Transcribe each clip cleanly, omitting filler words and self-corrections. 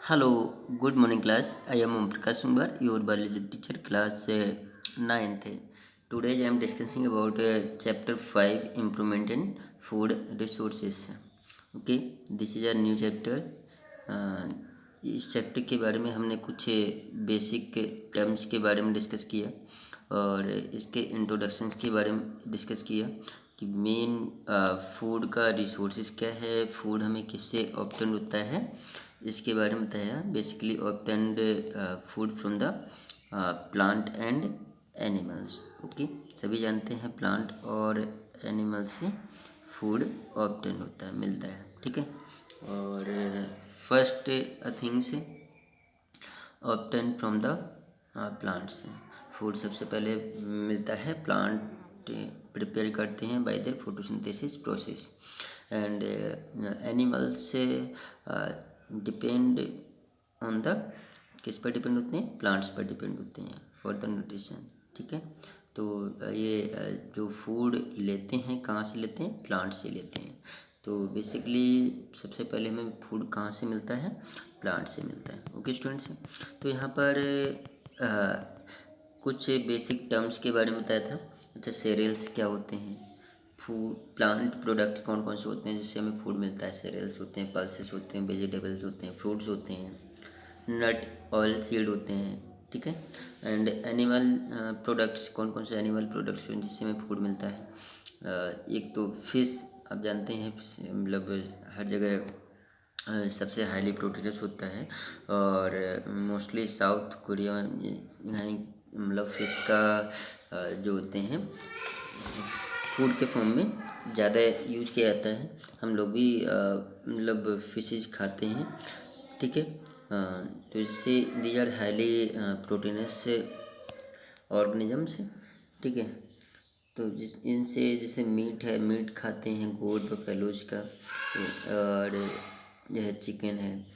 Hello, good morning class. I am Om Prakash Sumbar, your biology teacher, class 9th. Today I am discussing about chapter 5, improvement in food resources. Okay, this is a new chapter. इस chapter के बारे में हमने कुछ basic terms के बारे में discuss किया और इसके इंट्रोडक्शंस के बारे में डिस्कस किया कि मेन फूड का रिसोर्सेज क्या है, फूड हमें किससे ऑब्टेन होता है, इसके बारे में बताया। Basically obtained food from the plant and animals. Okay, सभी जानते हैं प्लांट और एनिमल से फूड ऑब्टेन होता है, मिलता है। ठीक है, और first things obtain from the plants. Food सबसे पहले मिलता है, प्लांट प्रिपेयर करते हैं bye there photosynthesis process and animals depend on the, किस पर डिपेंड होते हैं, प्लांट्स पर डिपेंड होते हैं फॉर द न्यूट्रिशन। ठीक है, तो ये जो फूड लेते हैं कहाँ से लेते हैं, प्लांट से लेते हैं। तो बेसिकली सबसे पहले हमें फूड कहाँ से मिलता है, प्लांट से मिलता है। ओके स्टूडेंट्स, तो यहाँ पर कुछ बेसिक टर्म्स के बारे में बताया था। अच्छा, सेरियल्स क्या होते हैं, फूड प्लांट प्रोडक्ट्स कौन कौन से होते हैं जिससे हमें फूड मिलता है। सेरियल्स होते हैं, पल्सेस होते हैं, वेजिटेबल्स होते हैं, फ्रूट्स होते हैं, नट ऑयल सीड होते हैं। ठीक है, एंड एनिमल प्रोडक्ट्स, कौन कौन से एनिमल प्रोडक्ट्स हैं जिससे हमें फूड मिलता है। एक तो फिश, आप जानते हैं मतलब हर जगह सबसे हाईली प्रोटीनस होता है और मोस्टली साउथ कोरिया में यहाँ मतलब फिश का जो होते हैं फूड के फॉर्म में ज़्यादा यूज किया जाता है। हम लोग भी मतलब फिशेज खाते हैं। ठीक है, तो इससे these are highly proteinous organisms. ठीक है, तो इनसे जैसे मीट है, मीट खाते हैं गोट बफेलोज का, और यह चिकन है,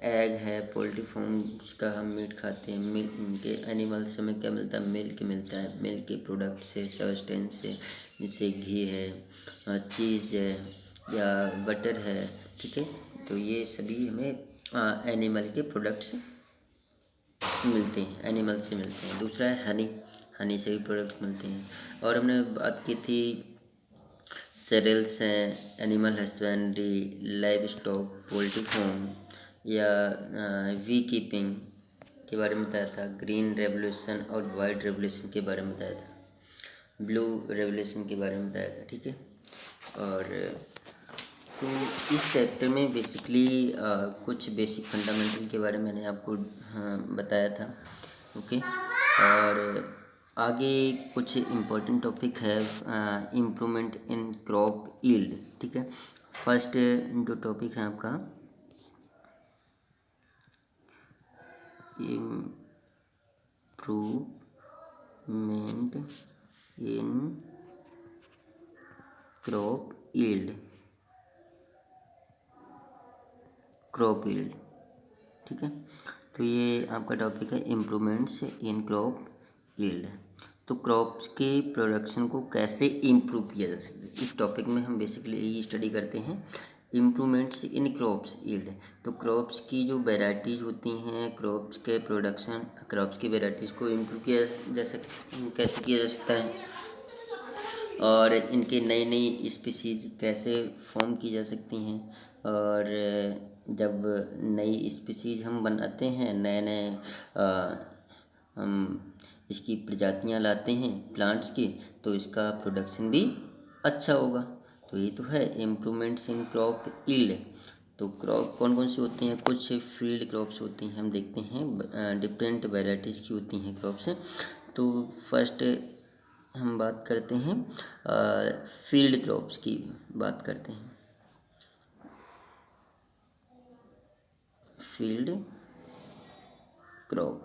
एग है, पोल्ट्री फॉर्म्स का हम मीट खाते हैं। मिल्क के एनिमल्स से हमें क्या मिलता है, मिल्क मिलता है। मिल्क के प्रोडक्ट से, सब्सटेंस से, जैसे घी है, चीज़ है या बटर है। ठीक है, तो ये सभी हमें एनिमल के प्रोडक्ट्स मिलते हैं, एनिमल से मिलते हैं। दूसरा है हनी, हनी से भी प्रोडक्ट्स मिलते हैं। और हमने बात की थी सेरियल्स हैं, animal husbandry, livestock, poultry farm या वी कीपिंग के बारे में बताया था। ग्रीन रेवोल्यूशन और वाइट रेवोल्यूशन के बारे में बताया था, ब्लू रेवोल्यूशन के बारे में बताया था। ठीक है, और तो इस चैप्टर में बेसिकली कुछ बेसिक फंडामेंटल के बारे में मैंने आपको बताया था। ओके, और आगे कुछ इम्पोर्टेंट टॉपिक है, इम्प्रूवमेंट इन क्रॉप यील्ड। ठीक है, फर्स्ट जो टॉपिक है आपका improvement in crop yield, crop yield. ठीक है, तो ये आपका टॉपिक है इम्प्रूवमेंट्स इन क्रॉप यील्ड। तो क्रॉप्स के प्रोडक्शन को कैसे इम्प्रूव किया जा सकता है, इस टॉपिक में हम बेसिकली यही स्टडी करते हैं, इम्प्रूवमेंट्स इन क्रॉप्स यील्ड। तो क्रॉप्स की जो वेराइटीज़ होती हैं, क्रॉप्स के प्रोडक्शन, क्रॉप्स की वेराइटीज़ को इम्प्रूव किया जा सकता, कैसे किया जा सकता है, और इनके नई नई स्पीसीज कैसे फॉर्म की जा सकती हैं। और जब नई स्पीसीज हम बनाते हैं, नए नए हम इसकी प्रजातियां लाते हैं प्लांट्स की, तो इसका प्रोडक्शन भी अच्छा होगा। तो ये तो है इम्प्रूवमेंट्स इन क्रॉप यील्ड। तो क्रॉप कौन कौन सी होती हैं, कुछ फील्ड क्रॉप्स होती हैं, हम देखते हैं डिफरेंट वेराइटीज़ की होती हैं क्रॉप्स। तो फर्स्ट हम बात करते हैं फील्ड क्रॉप्स की, बात करते हैं फील्ड क्रॉप।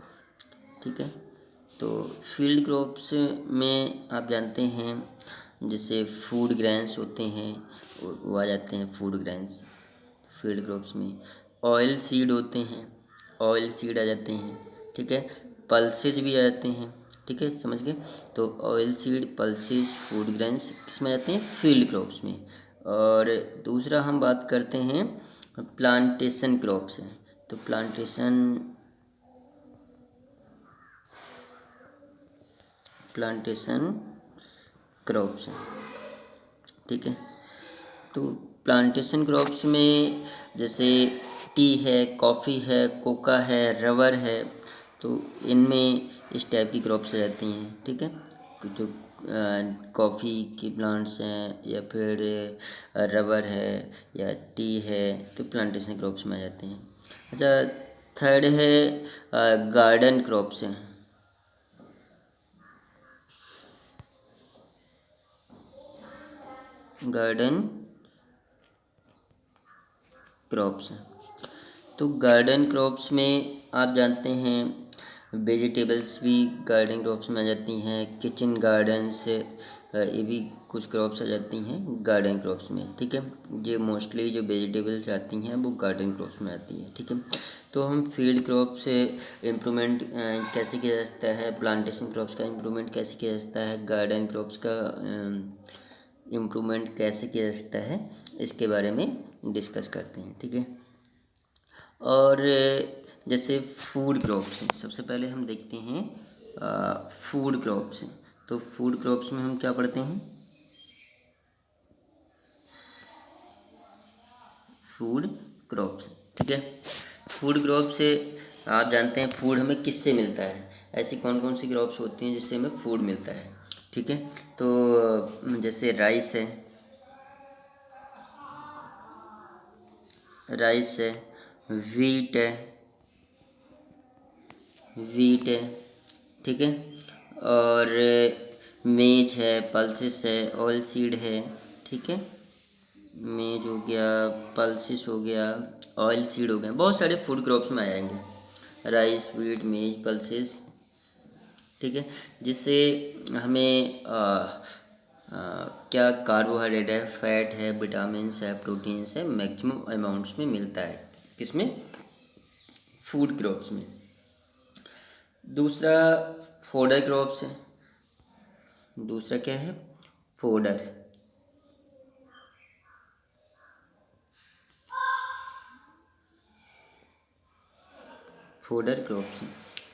ठीक है, तो फील्ड क्रॉप्स में आप जानते हैं जैसे फूड ग्रेन्स होते हैं, वो आ जाते हैं फूड ग्रेन्स फील्ड क्रॉप्स में। ऑयल सीड होते हैं, ऑयल सीड आ जाते हैं। ठीक है, पल्सेज भी आ जाते हैं। ठीक है, समझ गए। तो oil seed, pulses, food grains किस में आते हैं, फील्ड क्रॉप्स में। और दूसरा हम बात करते हैं प्लांटेशन क्रॉप्स। तो प्लांटेशन क्रॉप्स, ठीक है। तो प्लांटेशन क्रॉप्स में जैसे टी है, कॉफ़ी है, कोका है, रबर है, तो इनमें इस टाइप की क्रॉप्स रहती हैं, ठीक है। जो कॉफ़ी की प्लांट्स हैं या फिर रबर है या टी है, तो प्लांटेशन क्रॉप्स में आ जाते हैं। अच्छा, थर्ड है गार्डन क्रॉप्स हैं। गार्डन क्रॉप्स हैं, तो गार्डन क्रॉप्स में आप जानते हैं वेजिटेबल्स भी गार्डन क्रॉप्स में आ जाती हैं। किचन गार्डन्स ये भी कुछ क्रॉप्स आ जाती हैं गार्डन क्रॉप्स में, ठीक है। ये मोस्टली जो वेजिटेबल्स आती हैं वो गार्डन क्रॉप्स में आती है, ठीक है। तो हम फील्ड क्रॉप से इम्प्रूवमेंट कैसे किया जा सकता है, प्लांटेशन क्रॉप्स का इम्प्रूवमेंट कैसे किया जा सकता है, गार्डन क्रॉप्स का इम्प्रूवमेंट कैसे किया जा सकता है, इसके बारे में डिस्कस करते हैं, ठीक है। और जैसे फूड क्रॉप्स हैं, सबसे पहले हम देखते हैं फूड क्रॉप्स हैं। तो फूड क्रॉप्स में हम क्या पढ़ते हैं, फूड क्रॉप्स, ठीक है। फूड क्रॉप से आप जानते हैं फूड हमें किससे मिलता है, ऐसी कौन कौन सी क्रॉप्स होती हैं जिससे हमें फूड मिलता है, ठीक है। तो जैसे राइस है, वीट है, ठीक है। और मेज है, पल्सेस है, ऑयल सीड है, ठीक है। मेज हो गया, पल्सेस हो गया, ऑयल सीड हो गया, बहुत सारे फूड क्रॉप्स में आ जाएंगे, राइस, वीट, मेज, पल्सेस, ठीक है। जिससे हमें क्या कार्बोहाइड्रेट है, फैट है, विटामिन्स है, प्रोटीन्स है, मैक्सिमम अमाउंट्स में मिलता है, किसमें, फूड क्रॉप्स में। दूसरा फोडर क्रॉप्स है, दूसरा क्या है, फोडर फोडर क्रॉप्स हैं।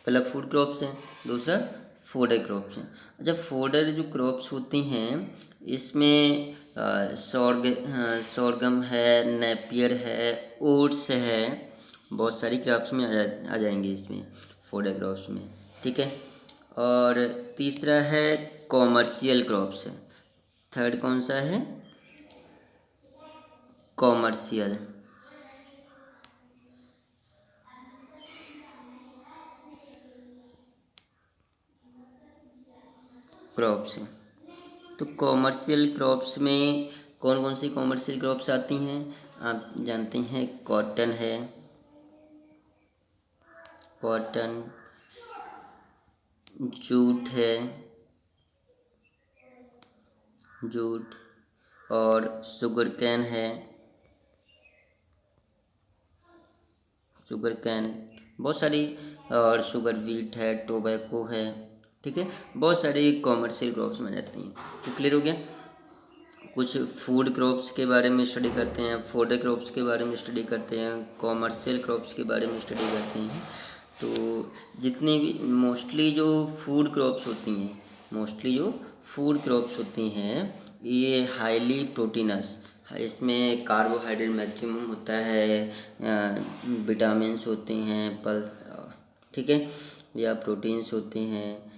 पहला फूड क्रॉप्स हैं, दूसरा फोडर क्रॉप्स हैं। अच्छा, फोडर जो क्रॉप्स होती हैं इसमें सोरगम है, नेपियर है, ओट्स है, बहुत सारी क्रॉप्स में आ जाएंगे इसमें, फोडर क्रॉप्स में, ठीक है। और तीसरा है कॉमर्शियल क्रॉप्स है। थर्ड कौन सा है, कॉमर्शियल क्रॉप्स हैं। तो कॉमर्शियल क्रॉप्स में कौन कौन सी कॉमर्शियल क्रॉप्स आती हैं, आप जानते हैं कॉटन है, कॉटन, जूट है, जूट, और शुगर कैन है, शुगर कैन, बहुत सारी, और शुगर बीट है, टोबैको है, ठीक है। बहुत सारी कॉमर्शियल क्रॉप्स में जाती हैं। तो क्लियर हो गया। कुछ फूड क्रॉप्स के बारे में स्टडी करते हैं, फोडर क्रॉप्स के बारे में स्टडी करते हैं, कॉमर्शियल क्रॉप्स के बारे में स्टडी करते हैं। तो जितनी भी मोस्टली जो फूड क्रॉप्स होती हैं, ये हाईली प्रोटीनस, इसमें कार्बोहाइड्रेट मैक्सिमम होता है, विटामिन्स होते हैं, ठीक है, या प्रोटीन्स होते हैं।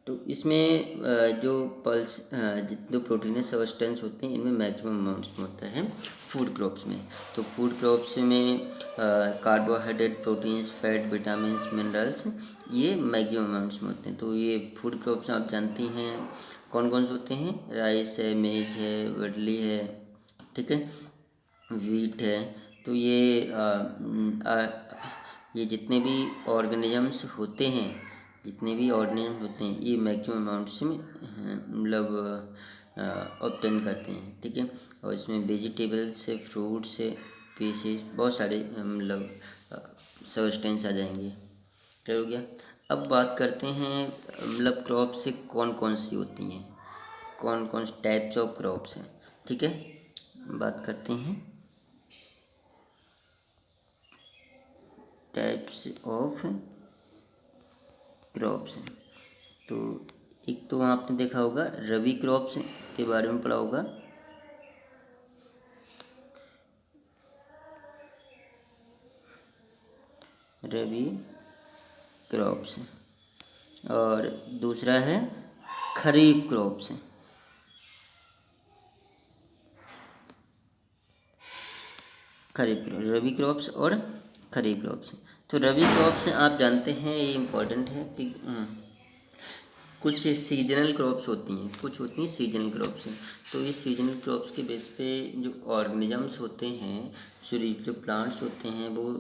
तो इसमें जो प्रोटीनस सब्सटेंस होते हैं इनमें मैक्सिमम अमाउंट्स में होता है फूड क्रॉप्स में। तो फूड क्रॉप्स में carbohydrate, proteins, fat, vitamins, minerals, ये मैक्सिमम अमाउंट्स में होते हैं। तो ये फूड क्रॉप्स आप जानती हैं कौन कौन से होते हैं, राइस है, मेज है, वडली है, ठीक है, वीट है। तो ये जितने भी ऑर्गेनिजम्स होते हैं, ये मैक्सिमम अमाउंट्स में मतलब ऑब्टेन करते हैं, ठीक है। और इसमें वेजिटेबल्स से, फ्रूट्स से, पीसेस, बहुत सारे मतलब सब्सटेंस आ जाएंगे। क्लियर हो गया। अब बात करते हैं मतलब क्रॉप से कौन कौन सी होती हैं, कौन कौन टाइप्स ऑफ क्रॉप्स हैं, ठीक है, बात करते हैं। Of crops. तो एक तो आपने देखा होगा रबी क्रॉप्स के बारे में पढ़ा होगा, रबी क्रॉप्स, और दूसरा है खरीफ क्रॉप्स। रबी क्रॉप्स और खरीफ क्रॉप्स। तो रबी क्रॉप्स आप जानते हैं, ये इम्पोर्टेंट है कि कुछ सीजनल क्रॉप्स होती हैं, कुछ होती हैं सीजनल क्रॉप्स। तो ये सीजनल क्रॉप्स के बेस पे जो ऑर्गेनिजम्स होते हैं, जो प्लांट्स होते हैं, वो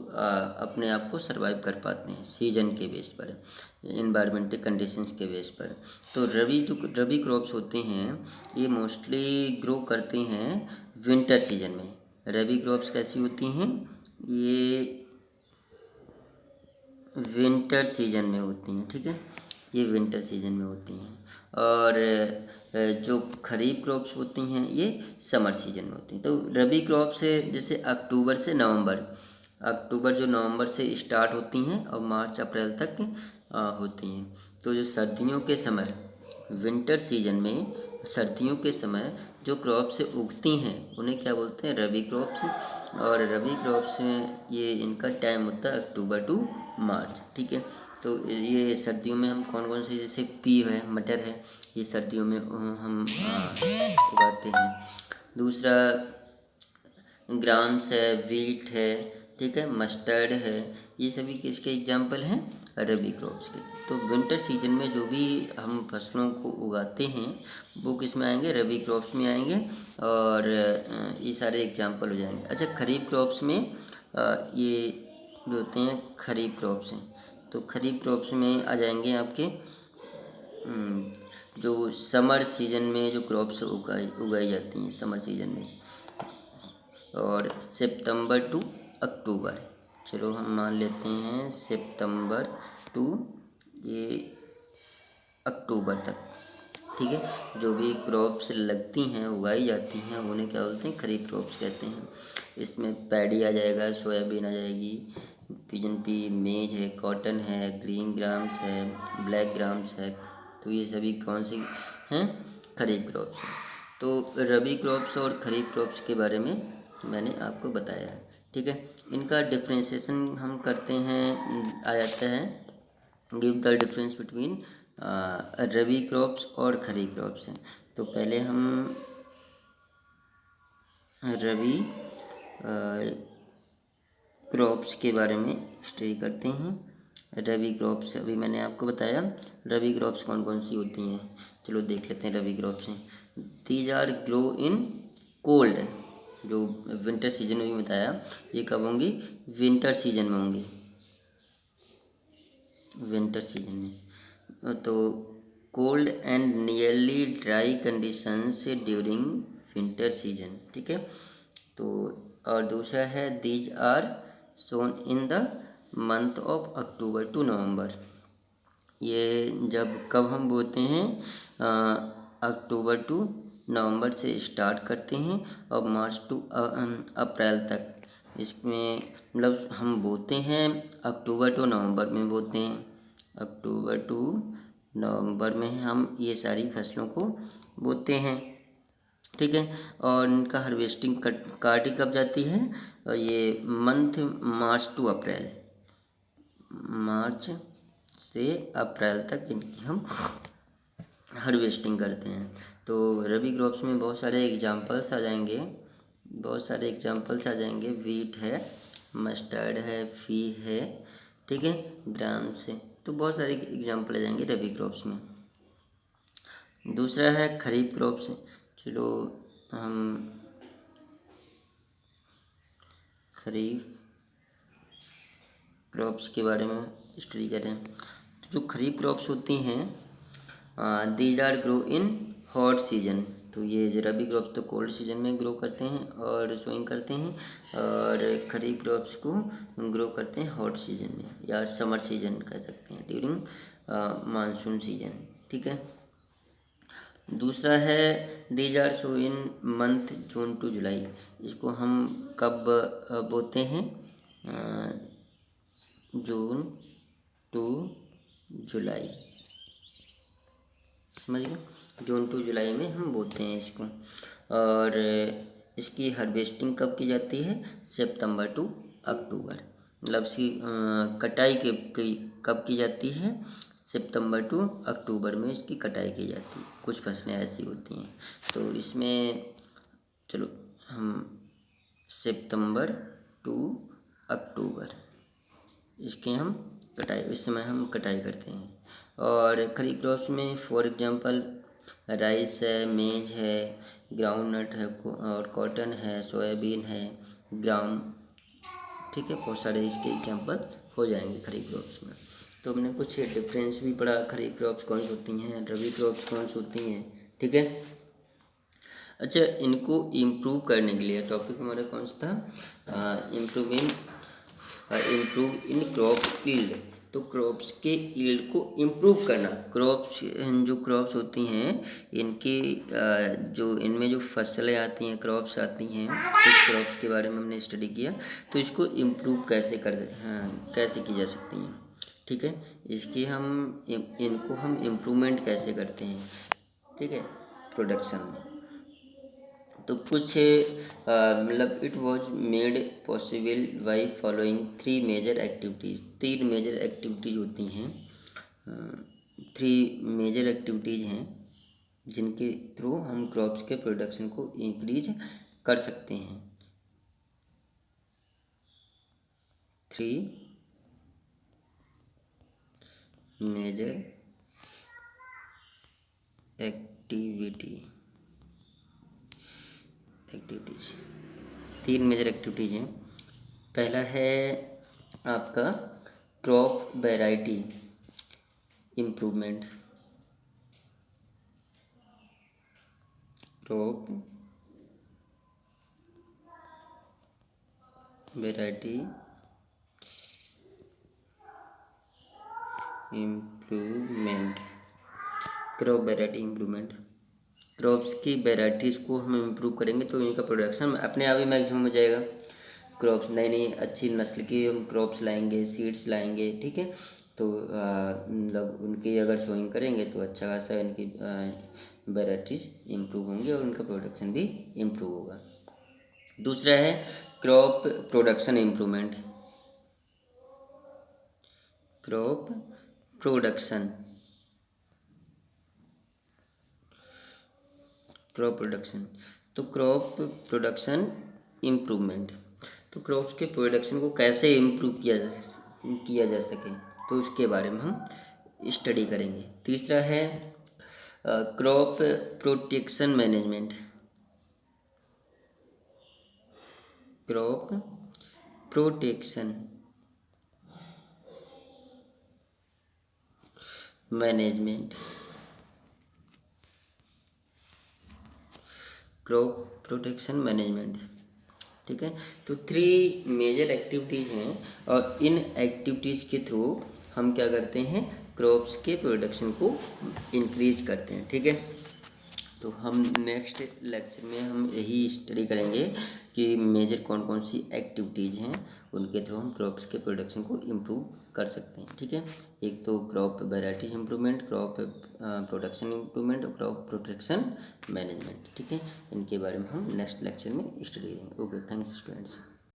अपने आप को सर्वाइव कर पाते हैं सीजन के बेस पर, इन्वायरमेंटल कंडीशंस के बेस पर। तो रबी क्रॉप्स होते हैं, ये मोस्टली ग्रो करते हैं विंटर सीजन में। रबी क्रॉप्स कैसी होती हैं, ये विंटर सीजन में होती हैं, ठीक है, ये विंटर सीजन में होती हैं। और जो खरीफ क्रॉप्स होती हैं ये समर सीजन में होती हैं। तो रबी क्रॉप्स जैसे अक्टूबर से नवंबर, अक्टूबर जो नवंबर से स्टार्ट होती हैं और मार्च अप्रैल तक होती हैं। तो जो सर्दियों के समय, विंटर सीजन में सर्दियों के समय जो क्रॉप्स उगती हैं उन्हें क्या बोलते हैं, रबी क्रॉप्स। और रबी क्रॉप्स में ये इनका टाइम होता है अक्टूबर टू मार्च, ठीक है। तो ये सर्दियों में हम कौन कौन से, जैसे पी है, मटर है, ये सर्दियों में हम उगाते हैं। दूसरा ग्राम्स है, वीट है, ठीक है, मस्टर्ड है, ये सभी किसके एग्जाम्पल हैं, रबी क्रॉप्स के। तो विंटर सीजन में जो भी हम फसलों को उगाते हैं वो किस में आएंगे, रबी क्रॉप्स में आएंगे, और ये सारे एग्जाम्पल हो जाएंगे। अच्छा, खरीफ क्रॉप्स में ये जो होते हैं खरीफ क्रॉप्स हैं, तो खरीफ क्रॉप्स में आ जाएंगे आपके जो समर सीजन में जो क्रॉप्स उगाई जाती हैं समर सीजन में, और सितंबर टू अक्टूबर। चलो हम मान लेते हैं सितंबर टू ये अक्टूबर तक, ठीक है। जो भी क्रॉप्स लगती हैं, उगाई जाती हैं, उन्हें क्या बोलते हैं, खरीफ क्रॉप्स कहते हैं। इसमें पैडी आ जाएगा, सोयाबीन आ जाएगी, पिजन पी, मेज है, कॉटन है, ग्रीन ग्राम्स है, ब्लैक ग्राम्स है। तो ये सभी कौन सी हैं, खरीफ क्रॉप्स हैं। तो रबी क्रॉप्स और खरीफ क्रॉप्स के बारे में मैंने आपको बताया है, ठीक है। इनका डिफ्रेंशिएशन हम करते हैं, आ जाता है, give the difference between rabi crops और खरीफ क्रॉप्स हैं। तो पहले हम रबी क्रॉप्स के बारे में स्टडी करते हैं। रबी क्रॉप्स अभी मैंने आपको बताया, रबी क्रॉप्स कौन कौन सी होती हैं, चलो देख लेते हैं रबी क्रॉप्स हैं। These are grow in cold, जो विंटर सीजन में भी बताया, ये कब होंगी, विंटर सीजन में होंगी, विंटर सीजन में। तो cold and nearly dry conditions during winter season, ठीक है। तो और दूसरा है these are sown in the month of October to November. ये जब कब हम बोते हैं, अक्टूबर टू नवंबर से स्टार्ट करते हैं और मार्च टू अप्रैल तक। इसमें मतलब हम बोते हैं अक्टूबर टू नवंबर में बोते हैं, अक्टूबर टू नवंबर में हम ये सारी फसलों को बोते हैं, ठीक है। और इनका हार्वेस्टिंग काटी कब जाती है, ये मंथ मार्च टू अप्रैल, मार्च से अप्रैल तक इनकी हम हार्वेस्टिंग करते हैं। तो रबी क्रॉप्स में बहुत सारे एग्जांपल्स आ जाएंगे, बहुत सारे एग्जांपल्स आ जाएंगे, वीट है, मस्टर्ड है, फी है, ठीक है, ग्राम्स है। तो बहुत सारे एग्जांपल आ जाएंगे रबी क्रॉप्स में। दूसरा है खरीफ क्रॉप्स। चलो हम खरीफ क्रॉप्स के बारे में स्टडी करें। तो जो खरीफ क्रॉप्स होती हैं, these are grow in hot season. तो ये जो रबी क्रॉप्स तो कोल्ड सीजन में ग्रो करते हैं और सोइंग करते हैं, और खरीफ क्रॉप्स को ग्रो करते हैं हॉट सीजन में, या समर सीजन कह सकते हैं, ड्यूरिंग मानसून सीजन, ठीक है। दूसरा है these are sown in month June to July. इसको हम कब बोते हैं, जून टू जुलाई, समझ गए, जून टू जुलाई में हम बोते हैं इसको। और इसकी हार्वेस्टिंग कब की जाती है? सितंबर टू अक्टूबर। मतलब इसकी कटाई कब की जाती है? सितंबर टू अक्टूबर में इसकी कटाई की जाती है। कुछ फसलें ऐसी होती हैं, तो इसमें चलो हम सितंबर टू अक्टूबर इसके हम कटाई, इस समय हम कटाई करते हैं। और खरीफ क्रॉप्स में फॉर एग्जांपल राइस है, मेज है, ग्राउंडनट है और कॉटन है, सोयाबीन है, ग्राम, ठीक है, बहुत सारे इसके एग्जांपल हो जाएंगे खरीफ क्रॉप्स में। तो हमने कुछ डिफरेंस भी पढ़ा, खरीफ क्रॉप्स कौन सी होती हैं, रबी क्रॉप्स कौन सी होती हैं, ठीक है। अच्छा, इनको इम्प्रूव करने के लिए टॉपिक हमारा कौन सा था? Improve in crop yield. तो क्रॉप्स के यील्ड को इम्प्रूव करना, क्रॉप्स जो क्रॉप्स होती हैं इनकी जो इनमें जो फसलें आती हैं, क्रॉप्स आती हैं, कुछ क्रॉप्स के बारे में हमने स्टडी किया। तो इसको इम्प्रूव कैसे की जा सकती हैं, ठीक है। इसकी इनको हम इम्प्रूवमेंट कैसे करते हैं, ठीक है, प्रोडक्शन में। तो कुछ मतलब it was made possible by following three major activities. तीन मेजर एक्टिविटीज़ होती हैं, थ्री मेजर एक्टिविटीज़ हैं जिनके थ्रू हम क्रॉप्स के प्रोडक्शन को इंक्रीज कर सकते हैं। थ्री मेजर एक्टिविटीज़, तीन मेजर एक्टिविटीज़ हैं। पहला है आपका crop variety improvement, crop variety improvement, crop variety improvement. Crops की वैराइटीज़ को हम इम्प्रूव करेंगे तो इनका प्रोडक्शन अपने आप ही मैक्सिमम हो जाएगा। क्रॉप्स नई नई अच्छी नस्ल की हम क्रॉप्स लाएंगे, सीड्स लाएंगे, ठीक है। तो मतलब उनकी अगर सोइंग करेंगे तो अच्छा खासा इनकी वैराइटीज़ इम्प्रूव होंगी और उनका प्रोडक्शन भी इम्प्रूव होगा। दूसरा है crop production improvement, crop production, crop production. तो क्रॉप प्रोडक्शन इम्प्रूवमेंट, तो क्रॉप्स के प्रोडक्शन को कैसे इम्प्रूव किया जा सके, तो उसके बारे में हम स्टडी करेंगे। तीसरा है crop protection management, crop protection management, crop protection management, ठीक है। तो थ्री मेजर एक्टिविटीज़ हैं और इन एक्टिविटीज़ के थ्रू हम क्या करते हैं, क्रॉप्स के प्रोडक्शन को इंक्रीज करते हैं, ठीक है। तो हम नेक्स्ट लेक्चर में हम यही स्टडी करेंगे कि मेजर कौन कौन सी एक्टिविटीज़ हैं उनके थ्रू हम क्रॉप्स के प्रोडक्शन को इम्प्रूव कर सकते हैं, ठीक है। एक तो crop varieties improvement, crop production improvement और क्रॉप प्रोटेक्शन मैनेजमेंट, ठीक है। इनके बारे में हम नेक्स्ट लेक्चर में स्टडी करेंगे। Okay, thanks students.